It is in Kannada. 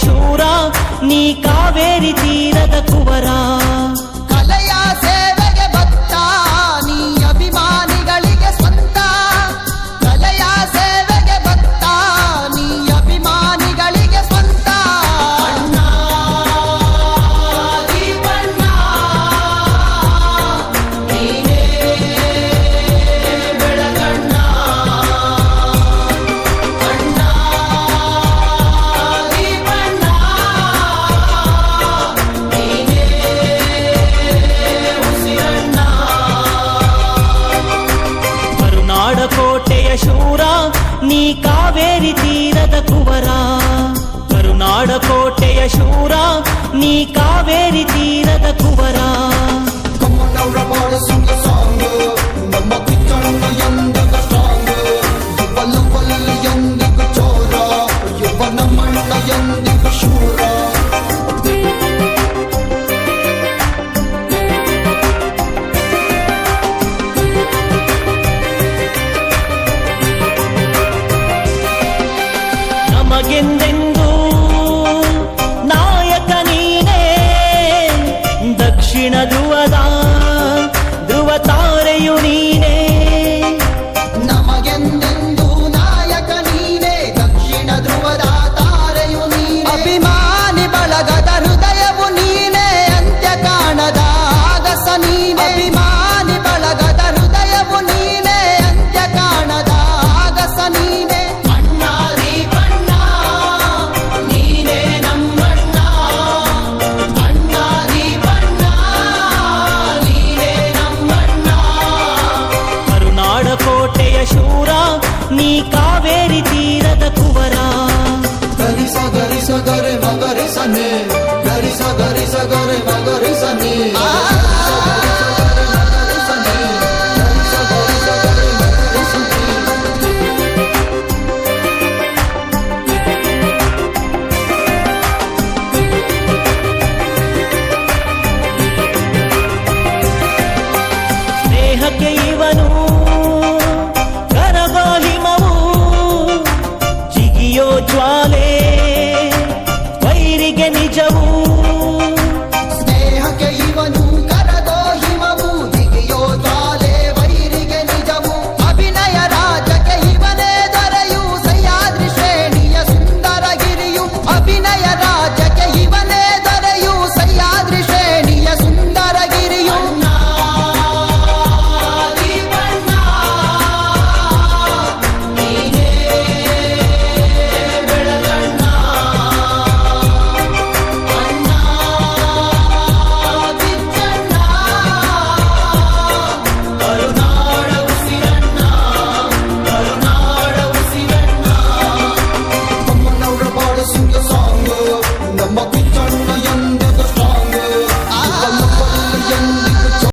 ಶೂರ ನೀ ಕಾವೇರಿ ತೀರದ ಕುವರ. ಕಲೆಯ ಸೇವೆಗೆ ಭಕ್ತ ನೀ ಅಭಿಮಾನಿಗಳಿಗೆ ಸ್ವಂತ. ಕಲೆಯ ಸೇವೆಗೆ ಭಕ್ತ ನೀ ಅಭಿಮಾನಿಗಳಿಗೆ ಸ್ವಂತ. ಅಣ್ಣ ದೀಪಣ್ಣ ನೀನೇ ಬೆಳಗಣ್ಣ. ಅಣ್ಣ ದೀಪಣ್ಣ ನೀನೇ ಉಸಿರಣ್ಣ. ಕರುನಾಡ ಕೋಟೆಯ ಶೂರ ನೀ ಕಾವೇರಿ ತೀರದ ಕುವರ. ಕರುನಾಡ ಕೋಟೆಯ ಶೂರ ನೀ ಕಾವೇರಿ ತೀರದ ಕುವರ. ಕಮ್ಮನವರ ಬಾಳ ಸುಂದ ಸಾಂಗ್ ನಮ್ಮ ಕಿಚ್ಚಣ್ಣ ಎಂದಿಗ ಸ್ಟ್ರಾಂಗ್. ಯುವಲ ಎಂದಿಗ ಚೋರ ಯುವನ ಮಣ್ಣ ಎಂದಿಗ ಶೂರ. ನಮಗೆಂದೆಂದೂ ನಾಯಕ ನೀನೇ. ದಕ್ಷಿಣ ಧ್ರುವದ ಧ್ರುವ ತಾರೆಯು ನೀನೇ. ನಮಗೆಂದೆಂದು ನಾಯಕ ನೀನೇ ದಕ್ಷಿಣ ಧ್ರುವದ ತಾರೆಯು ನೀನೇ. ಅಭಿಮಾನಿ ಬಳಗದ ಹೃದಯವು ನೀನೇ ಅಂತ್ಯ ಕಾಣದ ಆಗಸ ನೀನೇ. ಅಭಿಮಾನಿ ಬಳಗದ ಹೃದಯವು ನೀನೇ ಅಂತ್ಯ ಕಾಣದ ಆಗಸ ನೀನೇ. ಅಣ್ಣ ದೀಪಣ್ಣ ನೀನೇ ನಮ್ಮಣ್ಣ. ಅಣ್ಣ ದೀಪಣ್ಣ ನೀನೇ ನಮ್ಮಣ್ಣ. ಕರುನಾಡ ಕೋಟೆಯ ಶೂರ ನೀ ಕಾವೇರಿ ತೀರದ ಕುವರ. ಗರಿಸ ಗರಿಸ ಗರೆ ಮಗರಿ ಸನೆ ಗರಿಸ ಗರಿಸ ಗರೆ ಮಗರಿ ಸನೆ. ಸ್ನೇಹಕ್ಕೆ